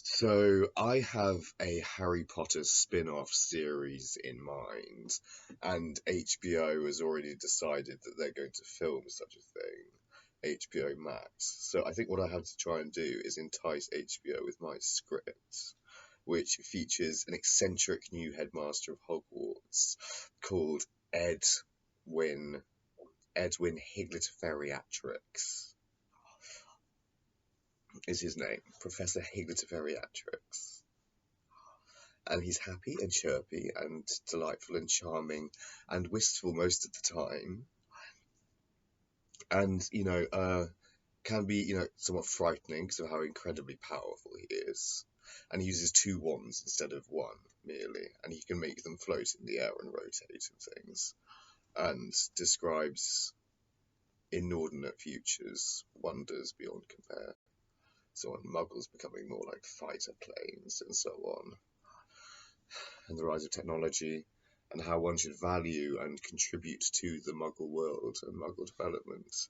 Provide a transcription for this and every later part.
So I have a Harry Potter spin-off series in mind, and HBO has already decided that they're going to film such a thing, HBO Max. So I think what I have to try and do is entice HBO with my script, which features an eccentric new headmaster of Hogwarts called Edwin Higgleterferriatrix is his name, Professor Higgleterferriatrix. And he's happy and chirpy and delightful and charming and wistful most of the time. And, can be, somewhat frightening because of how incredibly powerful he is. And he uses two wands instead of one, merely. And he can make them float in the air and rotate and things. And describes inordinate futures, wonders beyond compare. So on muggles becoming more like fighter planes and so on. And the rise of technology, and how one should value and contribute to the Muggle world and Muggle development,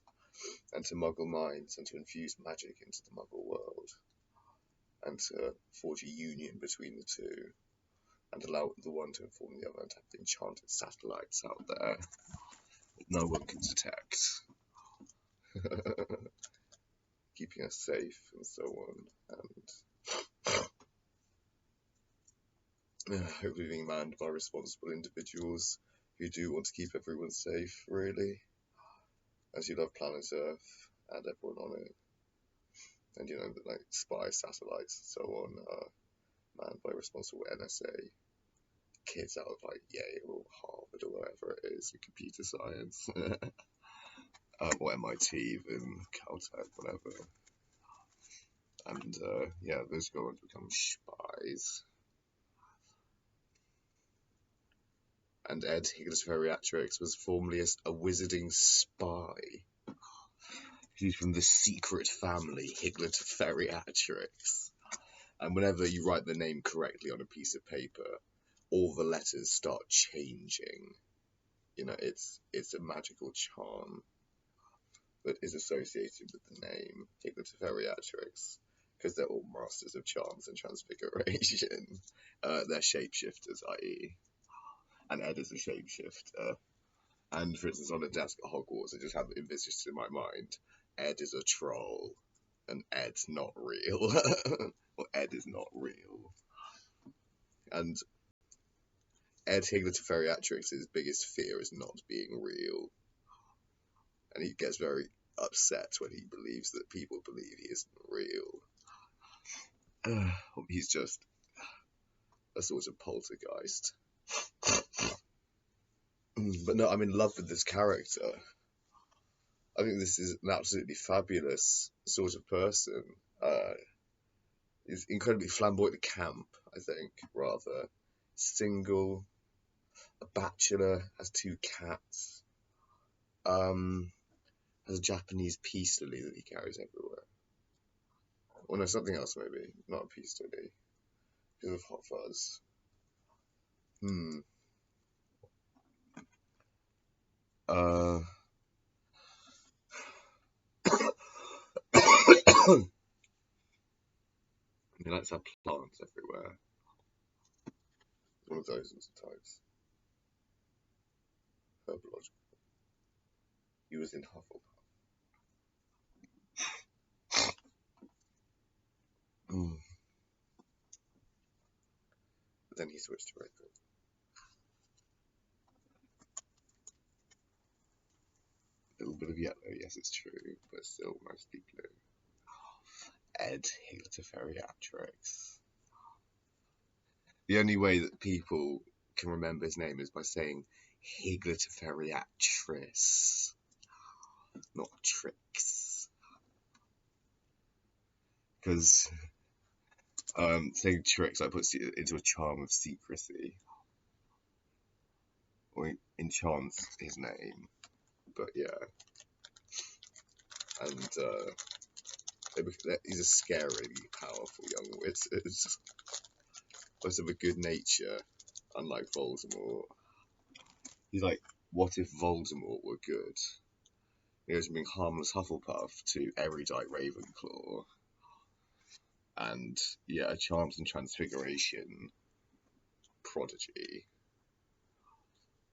and to Muggle minds, and to infuse magic into the Muggle world, and to forge a union between the two, and allow the one to inform the other, and have the enchanted satellites out there that no one can detect, keeping us safe and so on, and hopefully being manned by responsible individuals who do want to keep everyone safe, really, as you love planet Earth and everyone on it, and like spy satellites and so on, manned by responsible NSA kids out of like Yale or Harvard or wherever it is in computer science, or MIT even, Caltech, whatever, and those go on to become spies. And Ed Higgleterferriatrix was formerly a wizarding spy. He's from the secret family Higgleterferriatrix. And whenever you write the name correctly on a piece of paper, all the letters start changing. It's a magical charm that is associated with the name Higgleterferriatrix, because they're all masters of charms and transfiguration. They're shapeshifters, i.e. And Ed is a shapeshifter. And for instance, on a desk at Hogwarts, I just have it envisaged in my mind, Ed is a troll, and Ed's not real. Or Ed is not real. And Ed Higgleterferriatrix's biggest fear is not being real. And he gets very upset when he believes that people believe he isn't real. He's just a sort of poltergeist. But no, I'm in love with this character. I think this is an absolutely fabulous sort of person. He's incredibly flamboyant camp, I think, rather. Single, a bachelor, has two cats, has a Japanese peace lily that he carries everywhere. Or no, something else maybe, not a peace lily, because of Hot Fuzz. He likes to have plants everywhere. One of those types. Herbological. He was in Hufflepuff. But then he switched to Ravenclaw. A little bit of yellow, yes, it's true, but still mostly blue. Ed Higgleterferriatrix. The only way that people can remember his name is by saying Higgleterferriatrix, not Trix. Because saying Trix puts you into a charm of secrecy, or enchants his name. But yeah, and he's a scarily powerful young wizard, but of a good nature, unlike Voldemort. He's like, what if Voldemort were good? He goes from being harmless Hufflepuff to erudite Ravenclaw. and yeah, a charms and transfiguration prodigy,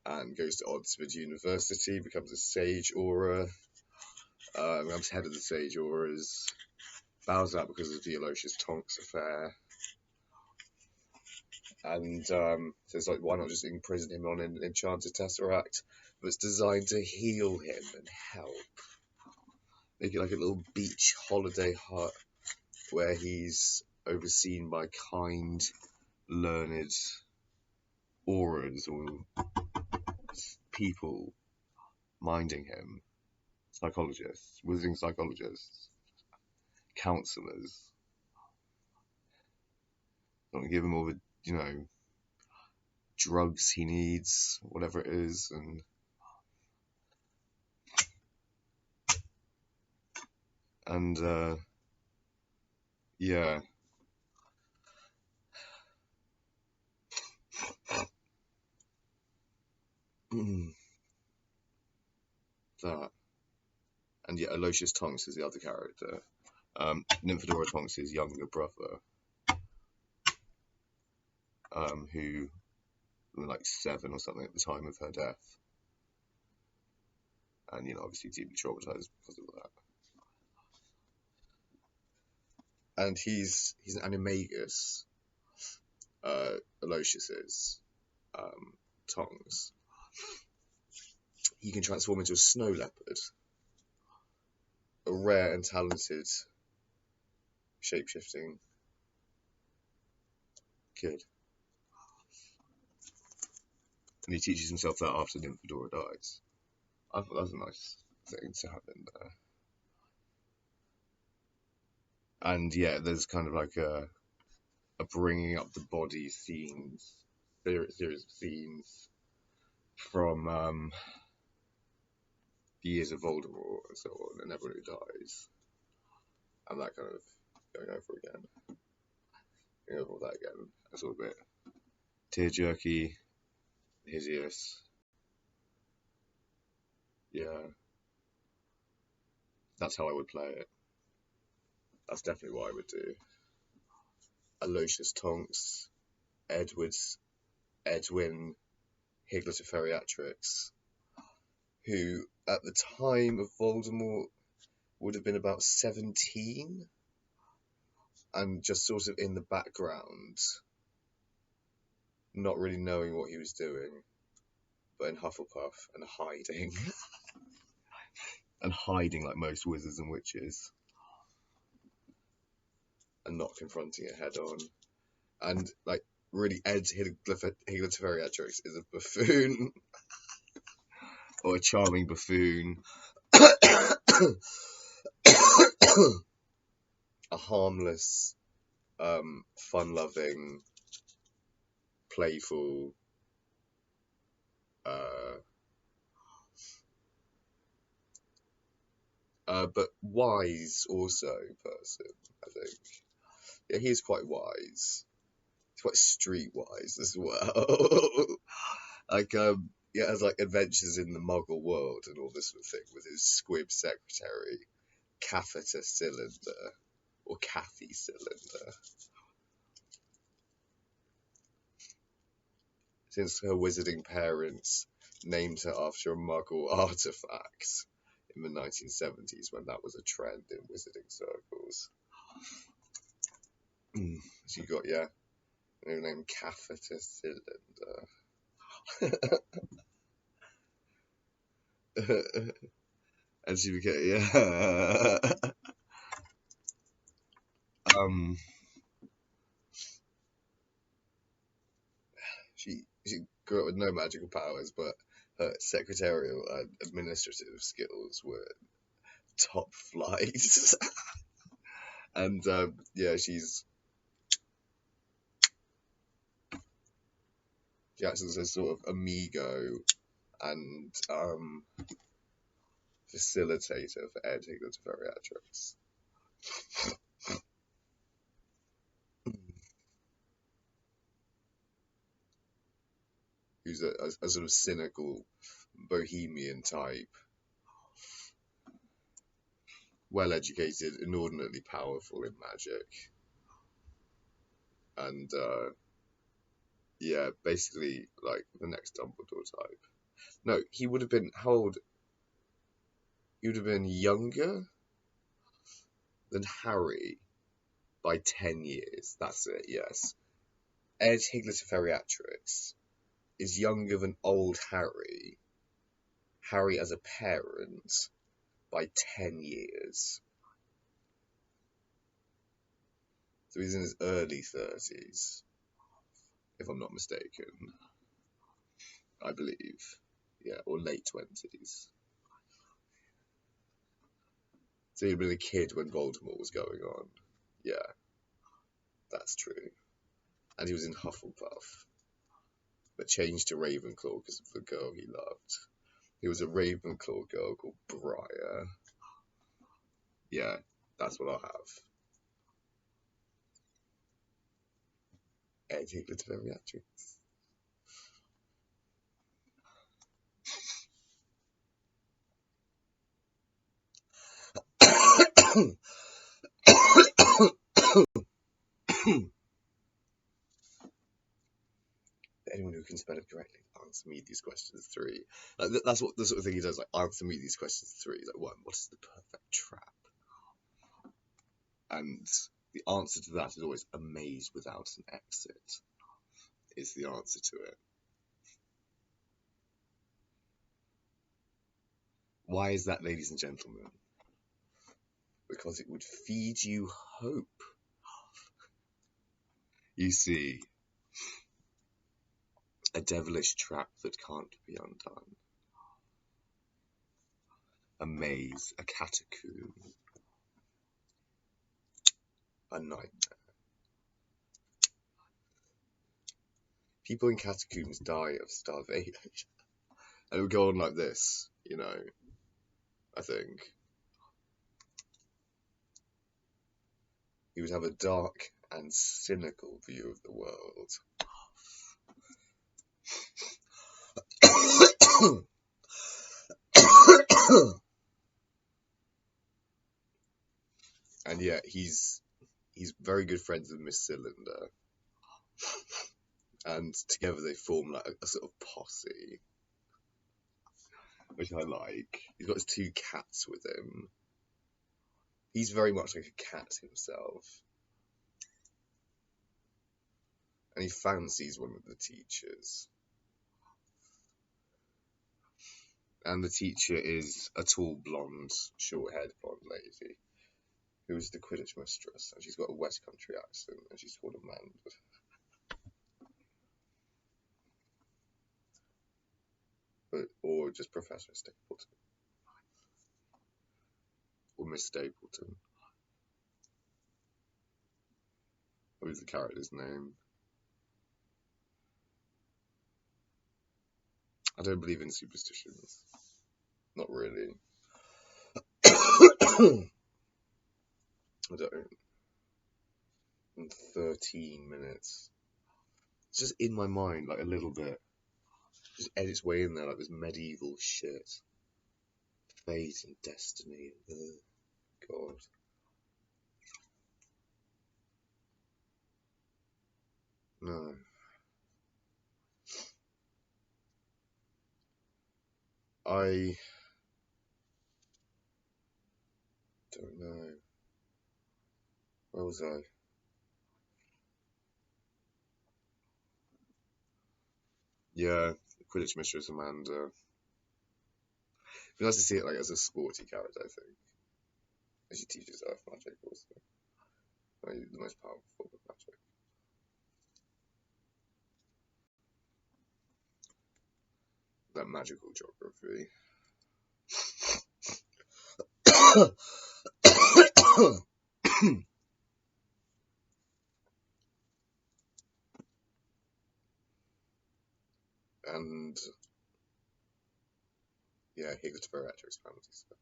and goes to Oxford University, becomes a Sage Aura, becomes head of the Sage Auras, bows out because of the Aloysius Tonks affair, and says, like, why not just imprison him on an enchanted tesseract that's designed to heal him and help. Make it like a little beach holiday hut where he's overseen by kind, learned auras or people minding him, psychologists, wizarding psychologists, counselors. Don't give him all the, drugs he needs, whatever it is, and yeah. That. And yeah, Aloysius Tonks is the other character. Nymphadora Tonks' younger brother, who was like 7 or something at the time of her death. And, obviously deeply traumatized because of that. And he's an animagus, Aloysius is, Tonks. He can transform into a snow leopard, a rare and talented shape-shifting kid. And he teaches himself that after Nymphadora dies. I thought that was a nice thing to happen there. And yeah, there's kind of like a bringing up the body scenes, series of scenes from the years of Voldemort and so on, and everyone who dies, and that kind of going over all that again. That's all a bit tear-jerky, hideous. Yeah, that's how I would play it. That's definitely what I would do. Aloysius Tonks, Edwin Higgleterferriatrix, who at the time of Voldemort would have been about 17, and just sort of in the background, not really knowing what he was doing, but in Hufflepuff and hiding. And hiding like most wizards and witches, and not confronting it head on. And like, really, Ed Higgleterferriatrix is a buffoon, or a charming buffoon, a harmless, fun-loving, playful, but wise also person, I think. Yeah, he's quite wise. He's quite streetwise as well. Like, yeah, has like adventures in the Muggle world and all this sort of thing with his squib secretary, Catheter Cylinder, or Cathy Cylinder. Since her wizarding parents named her after a Muggle artifact in the 1970s, when that was a trend in wizarding circles. She got, yeah, her name Catheter Cylinder. And she became, yeah. She grew up with no magical powers, but her secretarial and administrative skills were top flight. And yeah, she acts as a sort of amigo and facilitator for Ed Higgleterferriatrix. Who's a sort of cynical bohemian type, well educated, inordinately powerful in magic, and yeah, basically like the next Dumbledore type. No, he would have been how old? He would have been younger than Harry by 10 years. That's it. Yes, Ed Higgleterferriatrix is younger than old Harry. Harry as a parent by 10 years. So he's in his early 30s, if I'm not mistaken. I believe. Yeah, or late 20s. So he'd been a kid when Voldemort was going on. Yeah, that's true. And he was in Hufflepuff, but changed to Ravenclaw because of the girl he loved. He was a Ravenclaw girl called Briar. Yeah, that's what I'll have. Ed Higgleterferriatrix. Anyone who can spell it correctly, answer me these questions 3. Like, that's what the sort of thing he does. Like, answer me these questions 3. Like, 1, what is the perfect trap? And the answer to that is always a maze without an exit. Is the answer to it. Why is that, ladies and gentlemen? Because it would feed you hope. You see, a devilish trap that can't be undone. A maze, a catacomb, a nightmare. People in catacombs die of starvation. And it would go on like this, you know, I think. He would have a dark and cynical view of the world. And yeah, he's very good friends with Miss Cylinder. And together they form like a sort of posse, which I like. He's got his 2 cats with him. He's very much like a cat himself. And he fancies one of the teachers. And the teacher is a tall, blonde, short-haired blonde lady who's the Quidditch mistress, and she's got a West Country accent, and she's called Amanda. Or just Professor Stapleton. Or Miss Stapleton. What is the character's name? I don't believe in superstitions. Not really. I don't. In 13 minutes. It's just in my mind, like a little bit. Just edit its way in there, like this medieval shit. Fate and destiny. God. No. I don't know. Where was I? Yeah, Quidditch Mistress Amanda. It'd be nice to see it like as a sporty character, I think. As she teaches Earth magic also. Like, the most powerful form of magic. That magical geography. And yeah, Higgleterferriatrix family stuff.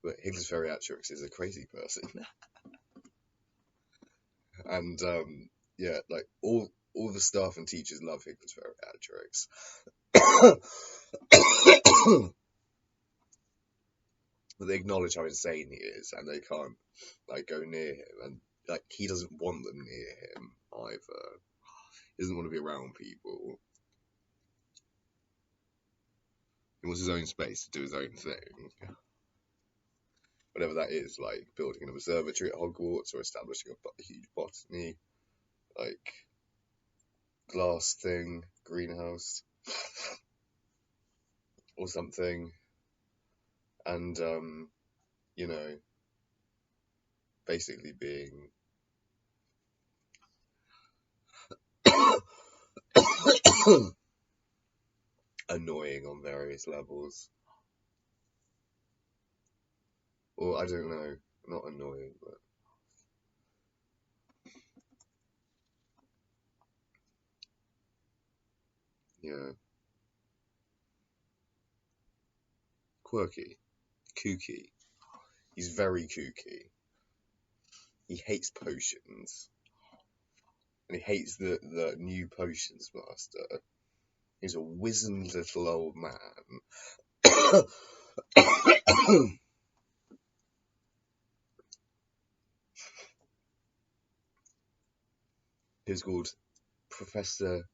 But Higgleterferriatrix is a crazy person. And yeah, like all the staff and teachers love Higgleterferriatrix. But they acknowledge how insane he is, and they can't like go near him. And like, he doesn't want them near him either. He doesn't want to be around people. He wants his own space to do his own thing. Whatever that is, like building an observatory at Hogwarts or establishing a huge botany, like, glass thing, greenhouse, or something. And, you know, basically being annoying on various levels. Or, I don't know, not annoying, but yeah. Quirky. Kooky. He's very kooky. He hates potions. And he hates the new potions master. He's a wizened little old man. Who's called Professor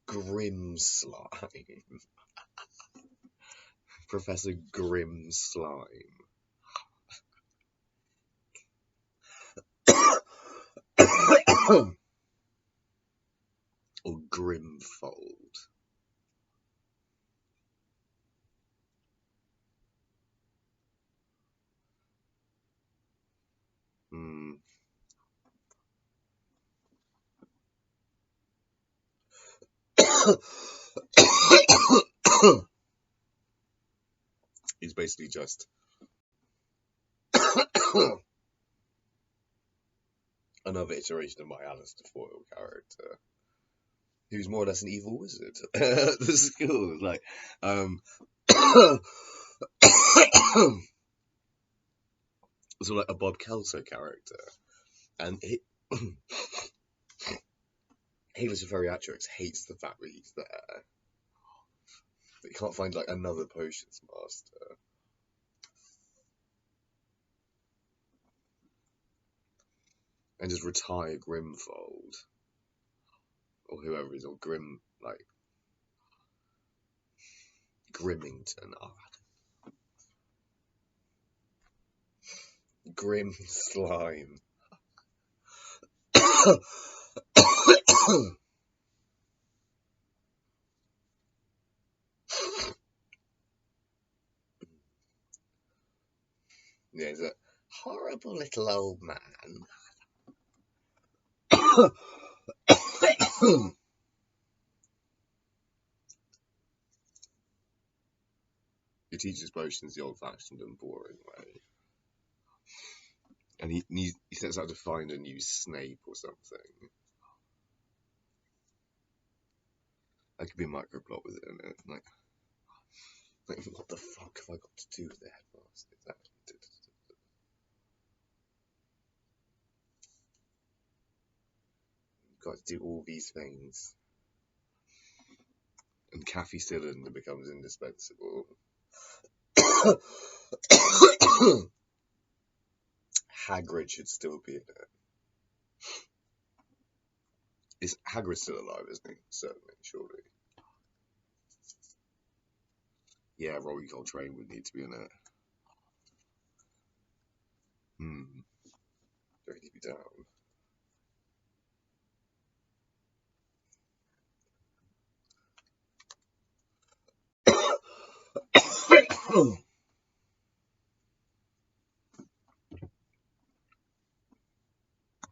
Grimslime. Professor Grimslime. Or Grimfold. He's basically just another iteration of my Alistair Foyle character, who's more or less an evil wizard at the school. Like, sort of like a Bob Kelso character. And Higgleterferriatrix hates the fact that he's there. But he can't find, like, another potions master. And just retire Grimfold. Or whoever is, or Grim, like, Grimmington. Oh, Grim Slime. Yeah, he's a horrible little old man. He teaches potions the old-fashioned and boring way. And he sets out to find a new Snape or something. That could be a microplot with it in it. Like, what the fuck have I got to do with the headmaster? You've got to do all these things. And Kathy Cylinder becomes indispensable. Hagrid should still be in it. Is Hagrid still alive, isn't he? Certainly, surely. Yeah, Robbie Coltrane would need to be in it. Don't need to be down.